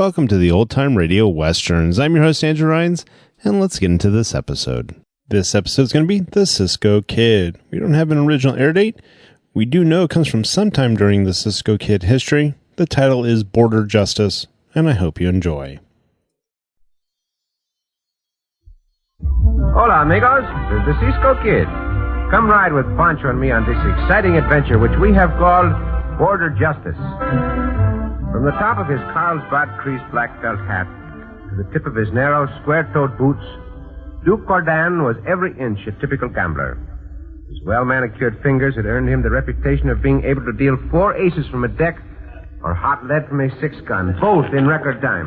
Welcome to the Old Time Radio Westerns. I'm your host, Andrew Rhynes, and let's get into this episode. This episode is going to be The Cisco Kid. We don't have an original air date. We do know it comes from sometime during the Cisco Kid history. The title is Border Justice, and I hope you enjoy. Hola, amigos. This is the Cisco Kid. Come ride with Poncho and me on this exciting adventure, which we have called Border Justice. From the top of his Carlsbad creased black felt hat to the tip of his narrow, square-toed boots, Duke Cordan was every inch a typical gambler. His well-manicured fingers had earned him the reputation of being able to deal 4 aces from a deck or hot lead from a 6-gun, both in record time.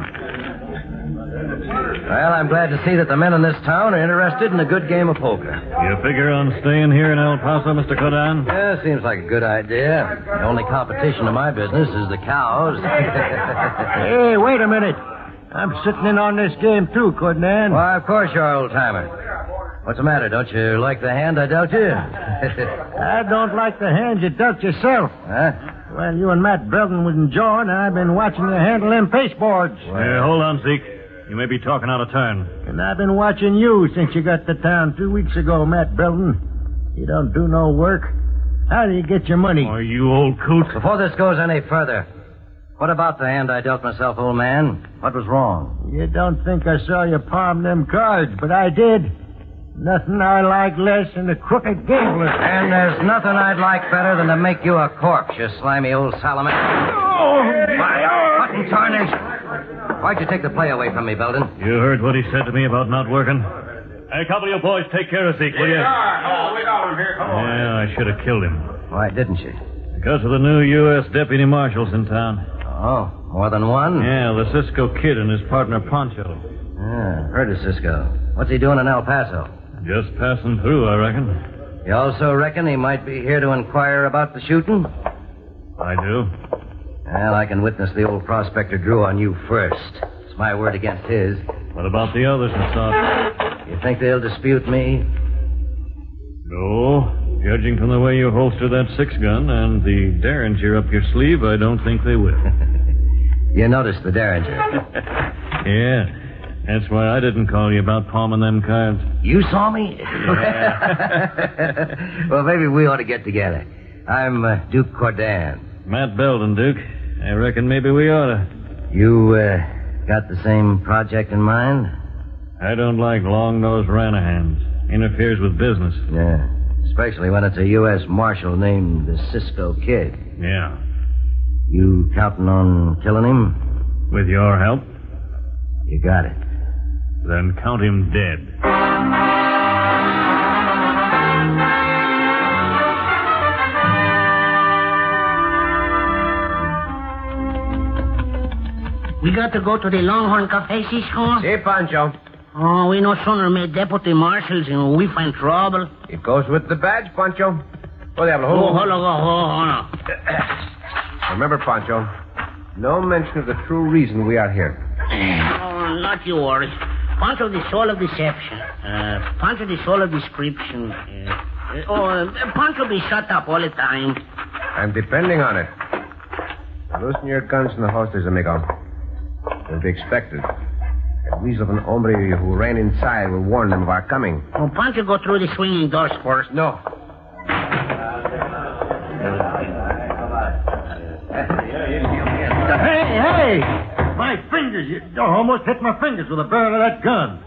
Well, I'm glad to see that the men in this town are interested in a good game of poker. You figure on staying here in El Paso, Mr. Cordan? Yeah, seems like a good idea. The only competition in my business is the cows. Hey, wait a minute. I'm sitting in on this game, too, Cordan. Why, of course you're old-timer. What's the matter? Don't you like the hand I dealt you? I don't like the hand you dealt yourself. Huh? Well, you and Matt Belton was enjoying, and I've been watching you handle them pasteboards. Hold on, Zeke. You may be talking out of turn. And I've been watching you since you got to town 2 weeks ago, Matt Belton. You don't do no work. How do you get your money? Oh, you old coot. Before this goes any further, what about the hand I dealt myself, old man? What was wrong? You don't think I saw you palm them cards, but I did. Nothing I like less than a crooked gambler. And there's nothing I'd like better than to make you a corpse, you slimy old salamander. Oh, my arm! Fucking tarnish! Why'd you take the play away from me, Belden? You heard what he said to me about not working? Hey, a couple of you boys take care of Zeke, will you? Oh, we got him here. Come on. Yeah, I should have killed him. Why didn't you? Because of the new U.S. deputy marshals in town. Oh, more than one? Yeah, the Cisco Kid and his partner Poncho. Yeah, heard of Cisco. What's he doing in El Paso? Just passing through, I reckon. You also reckon he might be here to inquire about the shooting? I do. Well, I can witness the old prospector drew on you first. It's my word against his. What about the others, Miss? You think they'll dispute me? No. Judging from the way you holster that 6-gun and the derringer up your sleeve, I don't think they will. You noticed the derringer. Yeah. That's why I didn't call you about palming them cards. You saw me? Yeah. Well, maybe we ought to get together. I'm Duke Cordan. Matt Belden, Duke. I reckon maybe we ought to. You, got the same project in mind? I don't like long-nosed Ranahans. Interferes with business. Yeah. Especially when it's a U.S. Marshal named the Cisco Kid. Yeah. You counting on killing him? With your help? You got it. Then count him dead. We got to go to the Longhorn Cafe, Cisco? See, Poncho. Oh, we no sooner made deputy marshals and we find trouble. It goes with the badge, Poncho. Oh, diablo. Hold on. Remember, Poncho, no mention of the true reason we are here. Oh, not you worry. Poncho, the soul of deception. Poncho, the soul of description. Poncho be shut up all the time. I'm depending on it. Now, loosen your guns in the holsters, amigo. It'll be expected. That weasel of an hombre who ran inside will warn them of our coming. Oh, Poncho, go through the swinging doors first. No. Hey! My fingers! You almost hit my fingers with the barrel of that gun.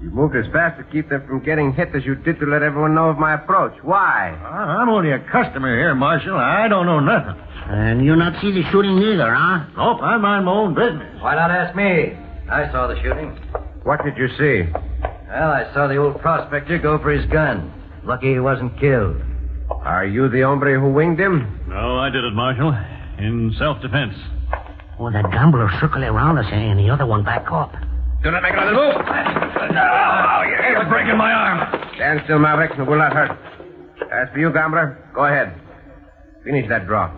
You moved as fast to keep them from getting hit as you did to let everyone know of my approach. Why? I'm only a customer here, Marshal. I don't know nothing. And you not see the shooting neither, huh? Nope, I mind my own business. Why not ask me? I saw the shooting. What did you see? Well, I saw the old prospector go for his gun. Lucky he wasn't killed. Are you the hombre who winged him? No, I did it, Marshal. In self-defense. Oh, that gambler circle around us and the other one back up. Do not make another move. You're breaking my arm. Stand still, Maverick, and we'll not hurt. As for you, gambler, go ahead. Finish that draw.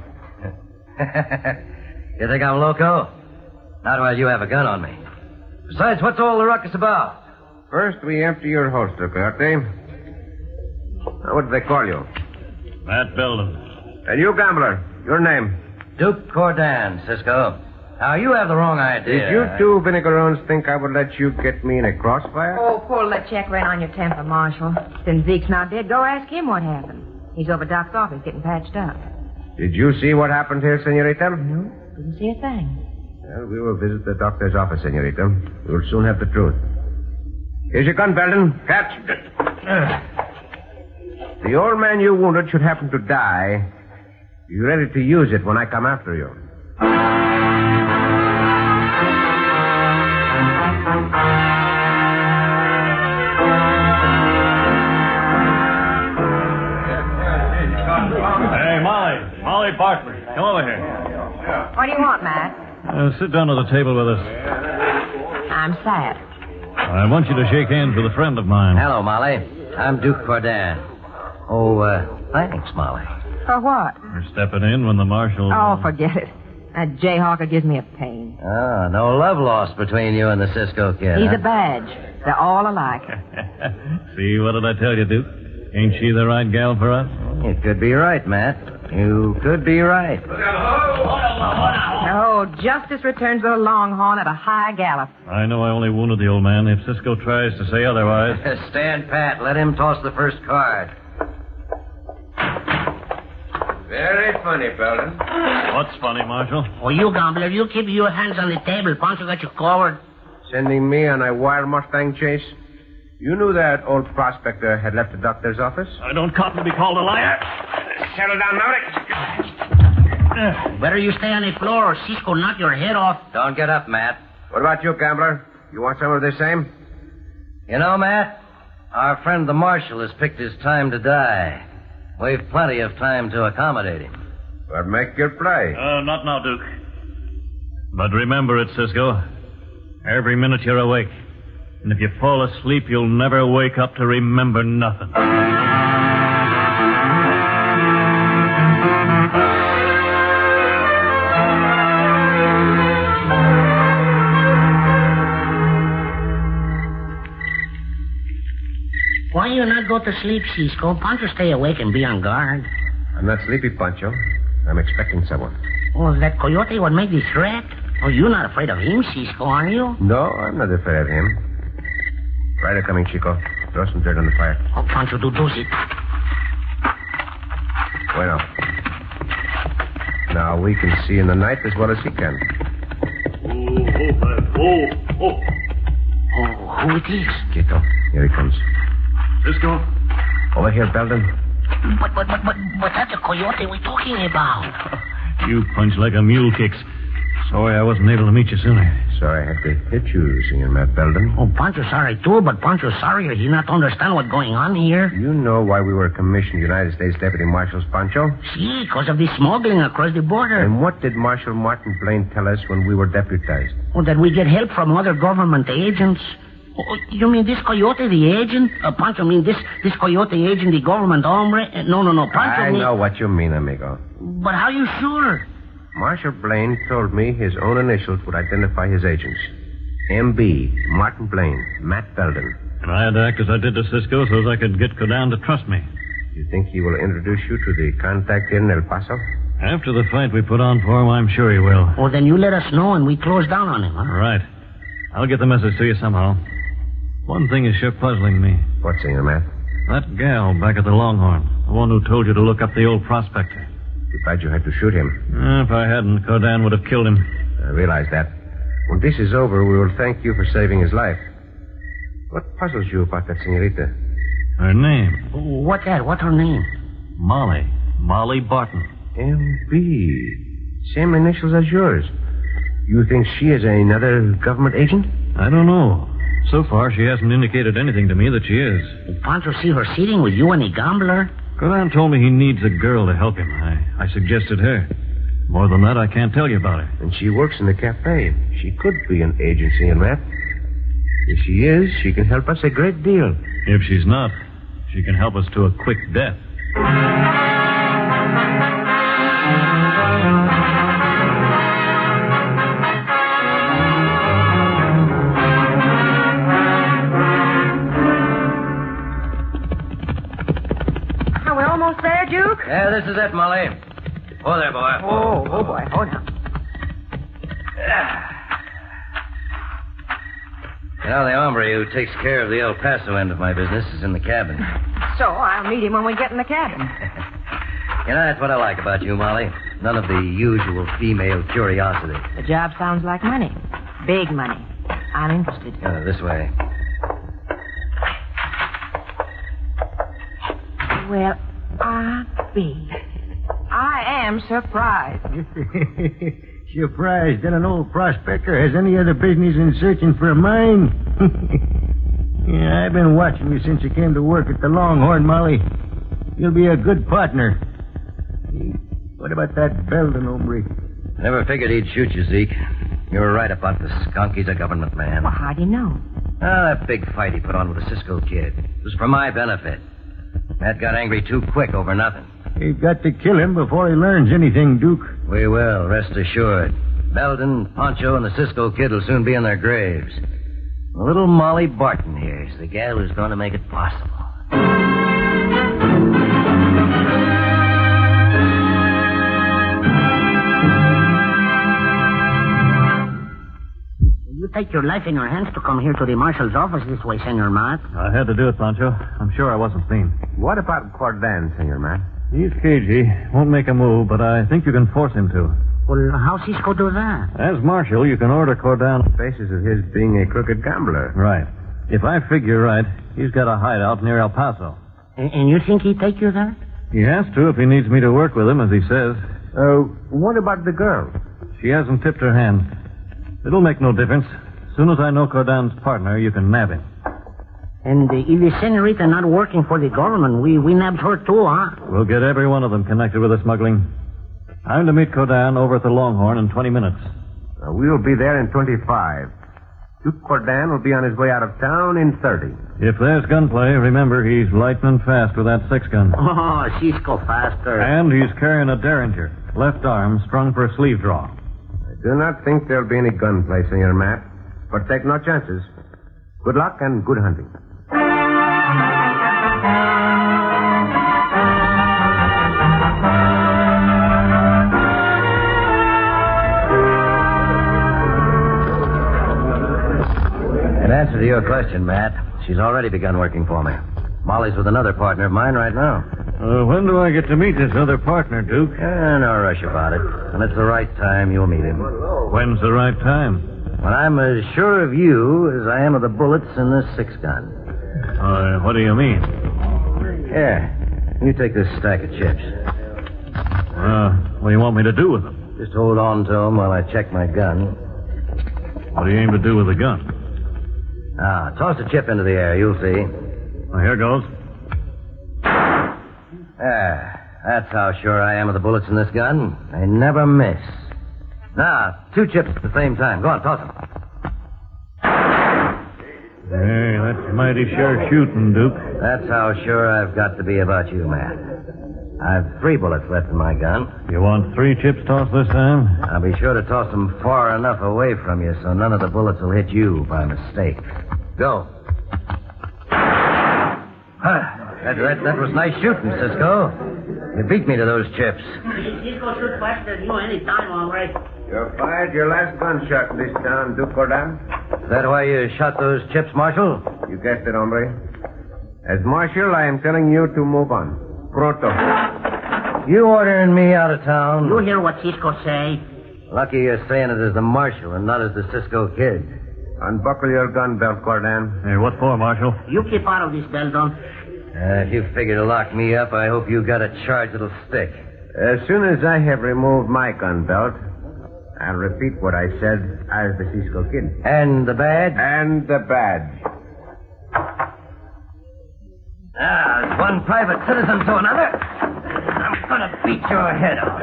You think I'm loco? Not while you have a gun on me. Besides, what's all the ruckus about? First, we empty your holster, Coyote. Now, what do they call you? Matt Belden. And you, gambler, your name? Duke Cordan, Cisco. Now, you have the wrong idea. Did you two vinegarones think I would let you get me in a crossfire? Oh, pull the check right on your temper, Marshal. Since Zeke's not dead, go ask him what happened. He's over Doc's office getting patched up. Did you see what happened here, Senorita? No, didn't see a thing. Well, we will visit the doctor's office, Senorita. We'll soon have the truth. Here's your gun, Belden. Catch. The old man you wounded should happen to die. Be ready to use it when I come after you. Hey, Molly Bartley, come over here. What do you want, Matt? Sit down at the table with us. I'm sad. I want you to shake hands with a friend of mine. Hello, Molly. I'm Duke Cordan. Oh, thanks, Molly. For what? You're stepping in when the marshal... Oh, forget it. That jayhawker gives me a pain. Oh, no love lost between you and the Cisco Kid. He's huh? a badge. They're all alike. See, what did I tell you, Duke? Ain't she the right gal for us? You could be right, Matt. You could be right. Oh, justice returns to the Longhorn at a high gallop. I know I only wounded the old man. If Cisco tries to say otherwise... Stand pat. Let him toss the first card. Very funny, Belden. What's funny, Marshal? Oh, you gambler, you keep your hands on the table. Poncho got you covered. Sending me on a wild Mustang chase? You knew that old prospector had left the doctor's office? I don't cotton to be called a liar. Settle down, Maverick. Better you stay on the floor or Cisco knock your head off. Don't get up, Matt. What about you, gambler? You want some of the same? You know, Matt, our friend the marshal has picked his time to die. We've plenty of time to accommodate him. Well, make your play. Not now, Duke. But remember it, Cisco. Every minute you're awake. And if you fall asleep, you'll never wake up to remember nothing. Why you not go to sleep, Cisco? Poncho stay awake and be on guard. I'm not sleepy, Poncho. I'm expecting someone. Oh, is that coyote what made the threat? Oh, you're not afraid of him, Cisco, are you? No, I'm not afraid of him. Rider coming, Chico. Throw some dirt on the fire. Oh, Poncho, do it. Bueno. Now we can see in the night as well as he can. Oh, who it is? Chico, here he comes. Cisco? Over here, Belden. But that's the coyote we're talking about. You punch like a mule kicks. Sorry I wasn't able to meet you sooner. Sorry I had to hit you, Senior Matt Belden. Oh, Poncho's sorry, too, but Poncho's sorry he not understand what's going on here. You know why we were commissioned United States Deputy Marshals, Poncho? See, because of the smuggling across the border. And what did Marshal Martin Blaine tell us when we were deputized? Oh, that we get help from other government agents. Oh, you mean this coyote, the agent? Poncho mean this coyote agent, the government hombre? No, Poncho I know what you mean, amigo. But how you sure? Marshal Blaine told me his own initials would identify his agents. M.B., Martin Blaine, Matt Belden. And I had to act as I did to Cisco so as I could get Codan to trust me. You think he will introduce you to the contact in El Paso? After the fight we put on for him, I'm sure he will. Oh, then you let us know and we close down on him, huh? Right. I'll get the message to you somehow. One thing is sure puzzling me. What, Senor Matt? That gal back at the Longhorn. The one who told you to look up the old prospector. Too bad you had to shoot him. If I hadn't, Codan would have killed him. I realize that. When this is over, we will thank you for saving his life. What puzzles you about that senorita? Her name? What's that? What's her name? Molly. Molly Barton. M.B. Same initials as yours. You think she is another government agent? I don't know. So far, she hasn't indicated anything to me that she is. Did Poncho see her sitting with you and the gambler? Codan told me he needs a girl to help him. I suggested her. More than that, I can't tell you about her. And she works in the cafe. She could be an agent, Senor Matt. If she is, she can help us a great deal. If she's not, she can help us to a quick death. Are we almost there, Duke? Yeah, this is it, Molly. Oh, there, boy. Oh, boy. Hold on. You know, the hombre who takes care of the El Paso end of my business is in the cabin. So I'll meet him when we get in the cabin. You know, that's what I like about you, Molly. None of the usual female curiosity. The job sounds like money. Big money. I'm interested. This way. Well, I am surprised. Surprised that an old prospector has any other business in searching for a mine? Yeah, I've been watching you since you came to work at the Longhorn, Molly. You'll be a good partner. What about that Belden hombre? Never figured he'd shoot you, Zeke. You were right about the skunk. He's a government man. Well, how do you know? That big fight he put on with the Cisco Kid. It was for my benefit. Matt got angry too quick over nothing. You've got to kill him before he learns anything, Duke. We will, rest assured. Belden, Poncho, and the Cisco Kid will soon be in their graves. Little Molly Barton here is the gal who's going to make it possible. You take your life in your hands to come here to the marshal's office this way, Senor Matt. I had to do it, Poncho. I'm sure I wasn't seen. What about Cordan, Senor Matt? He's cagey. Won't make a move, but I think you can force him to. Well, how Cisco do that? As marshal, you can order Cordan. Basis of his being a crooked gambler. Right. If I figure right, he's got a hideout near El Paso. And you think he'd take you there? He has to if he needs me to work with him, as he says. What about the girl? She hasn't tipped her hand. It'll make no difference. As soon as I know Cordan's partner, you can nab him. And if the senorita not working for the government, we nabbed her too, huh? We'll get every one of them connected with the smuggling. I'm to meet Cordan over at the Longhorn in 20 minutes. We'll be there in 25. Duke Cordan will be on his way out of town in 30. If there's gunplay, remember he's lightning fast with that 6-gun. Oh, Cisco faster. And he's carrying a derringer, left arm strung for a sleeve draw. I do not think there'll be any gunplay, Senor Matt. But take no chances. Good luck and good hunting. In answer to your question, Matt, she's already begun working for me. Molly's with another partner of mine right now. When do I get to meet this other partner, Duke? No rush about it. When it's the right time, you'll meet him. When's the right time? When I'm as sure of you as I am of the bullets in this 6-gun. What do you mean? Here, you take this stack of chips. What do you want me to do with them? Just hold on to them while I check my gun. What do you aim to do with the gun? Toss a chip into the air. You'll see. Well, here goes. That's how sure I am of the bullets in this gun. They never miss. Now, 2 chips at the same time. Go on, toss them. Hey, that's mighty sure shooting, Duke. That's how sure I've got to be about you, Matt. I've 3 bullets left in my gun. You want 3 chips tossed this time? I'll be sure to toss them far enough away from you so none of the bullets will hit you by mistake. Go. That was nice shooting, Cisco. You beat me to those chips. Cisco shoot faster than you any time, all right. You fired your last gunshot in this town, Duke Cordan. Is that why you shot those chips, Marshal? You guessed it, hombre. As marshal, I am telling you to move on. Pronto. You ordering me out of town? You hear what Cisco say? Lucky you're saying it as the Marshal and not as the Cisco Kid. Unbuckle your gun belt, Cordan. Hey, what for, Marshal? You keep out of this, Belden. If you figure to lock me up, I hope you got a charge that'll stick. As soon as I have removed my gun belt, I'll repeat what I said as the Cisco Kid. And the badge? And the badge. As one private citizen to another, I'm gonna beat your head off.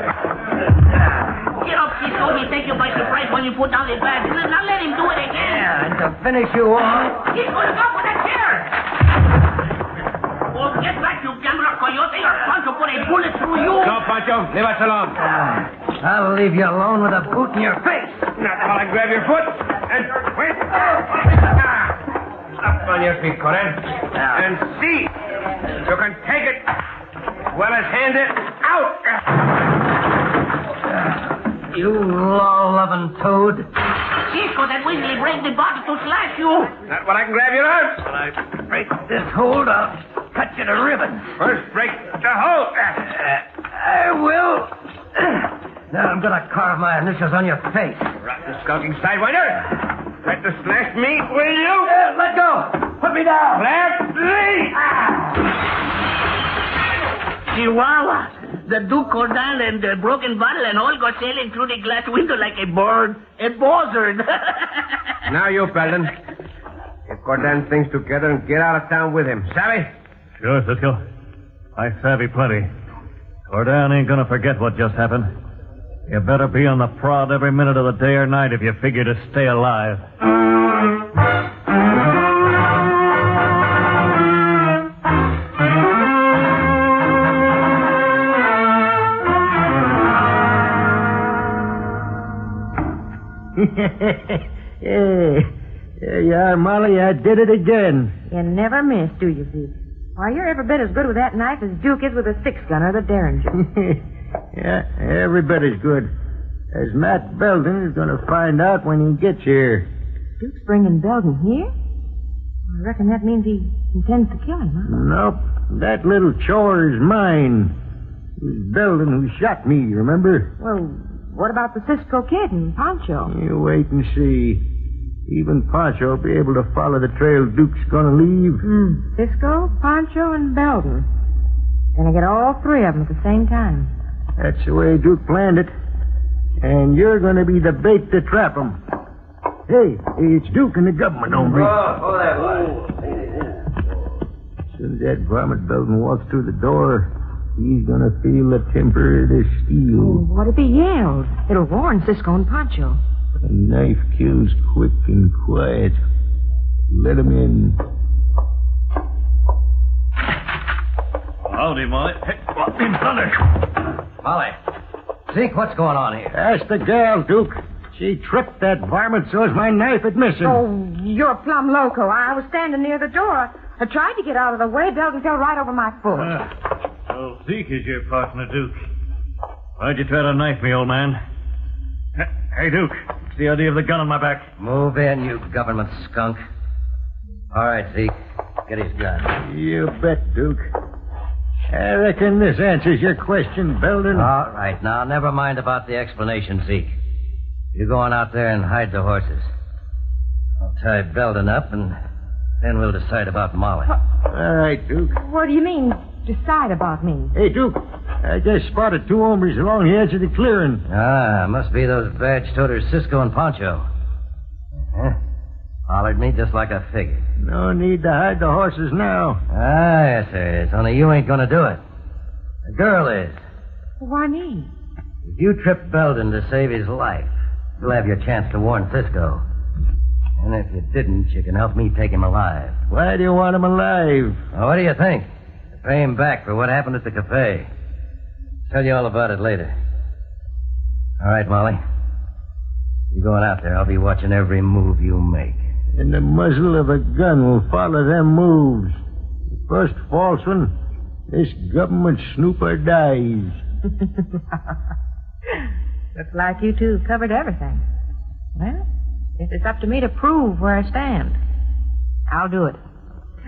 Get up, Cisco. He'll take you by surprise when you put down the badge. Now let him do it again. Yeah, and to finish you off... Cisco, look up with that chair. Well, get back, you gambler coyote, or Poncho put a bullet through you. No, Poncho. Leave us alone. I'll leave you alone with a boot in your face. Not while I grab your foot and wait. Up on your feet, Corin. And see. You can take it as well as hand it out. You law-loving toad. Cisco, that wiggly break the bottle to slash you. Not what I can grab you, Lance. When I break this hold, I'll cut you to ribbons. First, break the hold. I will. Now I'm gonna carve my initials on your face. Rotten skulking sidewinder. Try to slash me, will you? Let go. Put me down. Let me. Chihuahua. The Duke Cordan and the broken bottle and all go sailing through the glass window like a bird. A buzzard. Now you, Belden. Get Cordan's things together and get out of town with him. Savvy? Sure, Cisco. I savvy plenty. Cordan ain't gonna forget what just happened. You better be on the prod every minute of the day or night if you figure to stay alive. There you are, Molly. I did it again. You never miss, do you, Zeke? Why, you're every bit as good with that knife as Duke is with a six-gun or the Derringer. Yeah, every bit as good. As Matt Belden is going to find out when he gets here. Duke's bringing Belden here? I reckon that means he intends to kill him, huh? Nope. That little chore is mine. It was Belden who shot me, remember? Well, what about the Cisco Kid and Poncho? You wait and see. Even Poncho will be able to follow the trail Duke's going to leave. Cisco, Poncho, and Belden. Gonna get all three of them at the same time. That's the way Duke planned it. And you're going to be the bait to trap him. Hey, it's Duke and the government, hombre. As soon as that varmint Belden walks through the door, he's going to feel the temper of the steel. What if he yells? It'll warn Cisco and Poncho. A knife kills quick and quiet. Let him in. Howdy, Molly. Hey, what in thunder? Molly. Zeke, what's going on here? Ask the gal, Duke. She tripped that varmint so's my knife would miss him. Oh, you're plumb loco. I was standing near the door. I tried to get out of the way. Belden fell right over my foot. So Zeke is your partner, Duke. Why'd you try to knife me, old man? Hey, Duke. What's the idea of the gun on my back? Move in, you government skunk. All right, Zeke. Get his gun. You bet, Duke. I reckon this answers your question, Belden. All right, now, never mind about the explanation, Zeke. You go on out there and hide the horses. I'll tie Belden up, and then we'll decide about Molly. All right, Duke. What do you mean, decide about me? Hey, Duke, I just spotted two hombres along the edge of the clearing. Ah, must be those badge-toters Cisco and Poncho. Hollered me just like I figured. No need to hide the horses now. Ah, yes, there is. Only you ain't gonna do it. The girl is. Why me? If you trip Belden to save his life, you'll have your chance to warn Cisco. And if you didn't, you can help me take him alive. Why do you want him alive? Well, what do you think? To pay him back for what happened at the cafe. Tell you all about it later. All right, Molly. You going out there. I'll be watching every move you make. And the muzzle of a gun will follow them moves. The first false one, this government snooper dies. Looks like you two covered everything. Well, guess it's up to me to prove where I stand. I'll do it.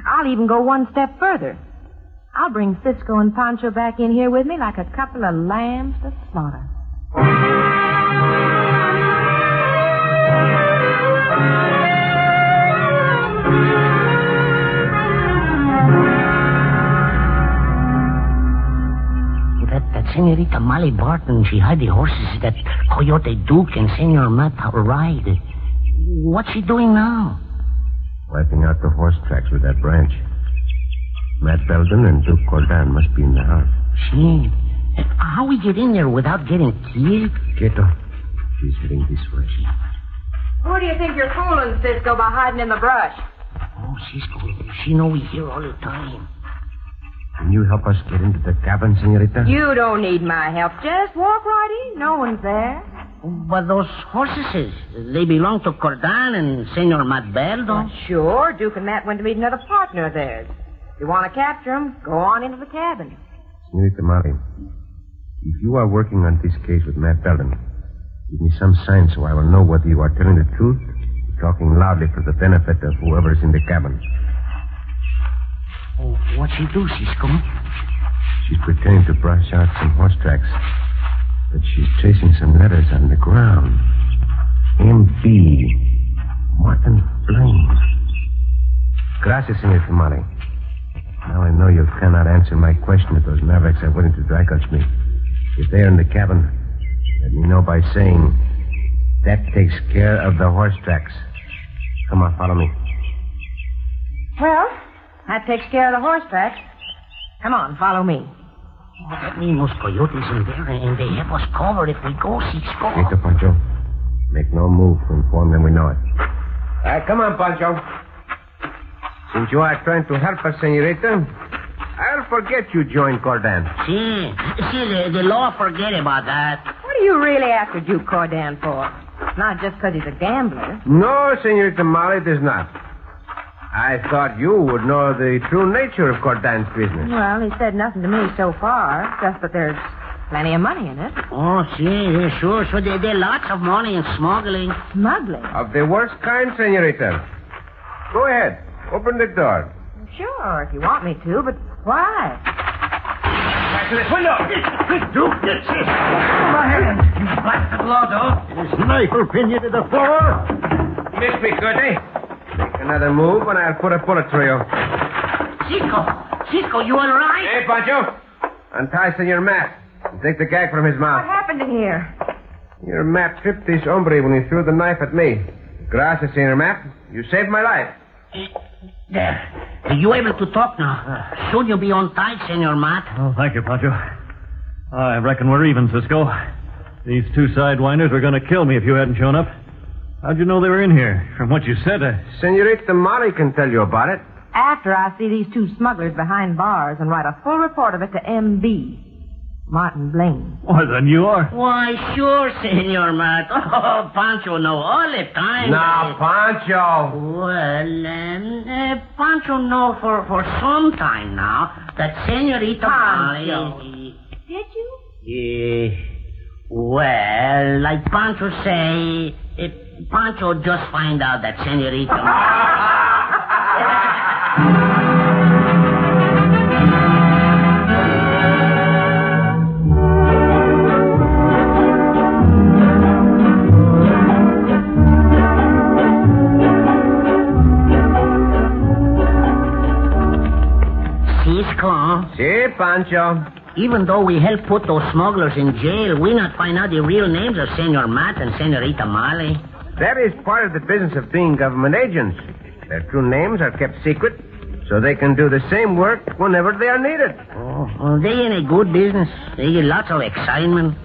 I'll even go one step further. I'll bring Cisco and Poncho back in here with me like a couple of lambs to slaughter. That Senorita Molly Barton, she had the horses that Coyote Duke and Senor Matt ride. What's she doing now? Wiping out the horse tracks with that branch. Matt Belden and Duke Cordan must be in the house. She... How we get in there without getting killed? Quieto. She's heading this way. Who do you think you're fooling, Cisco, by hiding in the brush? Oh, Cisco, she know we here all the time. Can you help us get into the cabin, senorita? You don't need my help. Just walk right in. No one's there. But those horses, they belong to Cordan and Senor Matt Belden. Well, sure. Duke and Matt went to meet another partner of theirs. If you want to capture them, go on into the cabin. Senorita Molly, if you are working on this case with Matt Belden, Give me some sign so I will know whether you are telling the truth, talking loudly for the benefit of whoever is in the cabin. Oh, what's she do, Cisco? She's pretending to brush out some horse tracks, but she's tracing some letters on the ground. M.B. Martin Blaine. Gracias, Senorita Molly. Now I know you cannot answer my question if those mavericks are willing to dry gulch me. If they're in the cabin, let me know by saying, that takes care of the horse tracks. Come on, follow me. Well, that takes care of the horse tracks. Come on, follow me. Oh, that means those coyotes in there, and they have us covered if we go, Cisco. Listo, Poncho. Make no move to inform them we know it. All right, come on, Poncho. Since you are trying to help us, senorita, I'll forget you joined Cordan. See, the law forget about that. What do you really after Duke Cordan for? Not just because he's a gambler. No, Senorita Molly, it is not. I thought you would know the true nature of Cordan's business. Well, he said nothing to me so far, just that there's plenty of money in it. Oh, yeah, sure. So there are lots of money in smuggling. Smuggling? Of the worst kind, senorita. Go ahead. Open the door. Sure, if you want me to, but why? Back to this window. Quick, Duke, get this. My hand. You blasted law, dog. This knife will pin you to the floor. Miss me, good, eh? Make another move, and I'll put a bullet through you. Cisco, you all right? Hey, Poncho. Untie Senor Matt and take the gag from his What mouth. happened in here? Your Matt tripped this hombre when he threw the knife at me. Gracias, Senor Matt. You saved my life. There. Are you able to talk now? Soon you'll be on tight, Senor Matt. Oh, thank you, Poncho. I reckon we're even, Cisco. These two sidewinders were going to kill me if you hadn't shown up. How'd you know they were in here? From what you said, Senorita Molly can tell you about it. After I see these two smugglers behind bars and write a full report of it to M.B. Martin Blaine. Well, then you are. Why, sure, Senor Matt. Oh, Poncho know all the time. Now, Poncho. Well, Poncho know for some time now that Senorita Poncho. Molly... Did you? Well, like Poncho say, Poncho just find out that Senorita Molly... Cisco. Si, Poncho. Even though we helped put those smugglers in jail, we not find out the real names of Senor Matt and Senorita Molly. That is part of the business of being government agents. Their true names are kept secret so they can do the same work whenever they are needed. Oh, they in a good business. They get lots of excitement.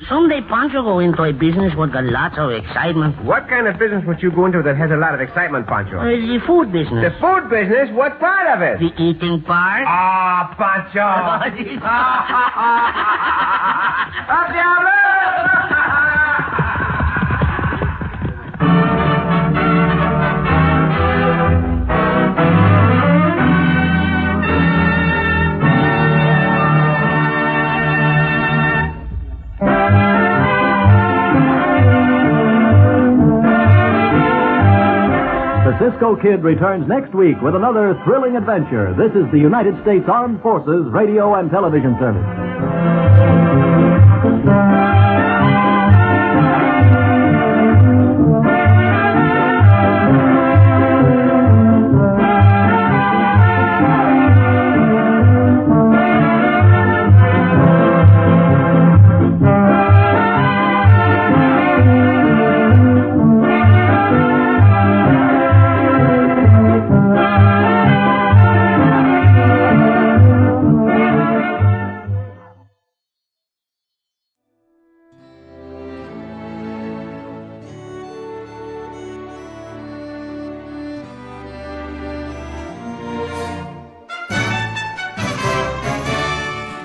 Someday Poncho go into a business with got lots of excitement. What kind of business would you go into that has a lot of excitement, Poncho? The food business. The food business? What part of it? The eating part. Ah, Poncho. Up, Diablo! The Cisco Kid returns next week with another thrilling adventure. This is the United States Armed Forces Radio and Television Service.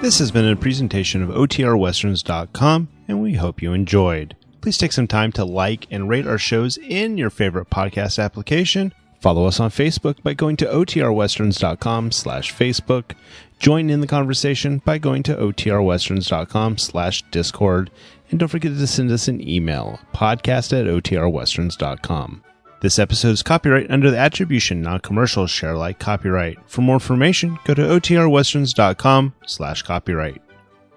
This has been a presentation of OTRWesterns.com, and we hope you enjoyed. Please take some time to like and rate our shows in your favorite podcast application. Follow us on Facebook by going to OTRWesterns.com/Facebook. Join in the conversation by going to OTRWesterns.com/Discord. And don't forget to send us an email, podcast@otrwesterns.com. This episode is copyright under the attribution, non-commercial, share alike copyright. For more information, go to otrwesterns.com/copyright.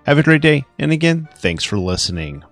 Have a great day, and again, thanks for listening.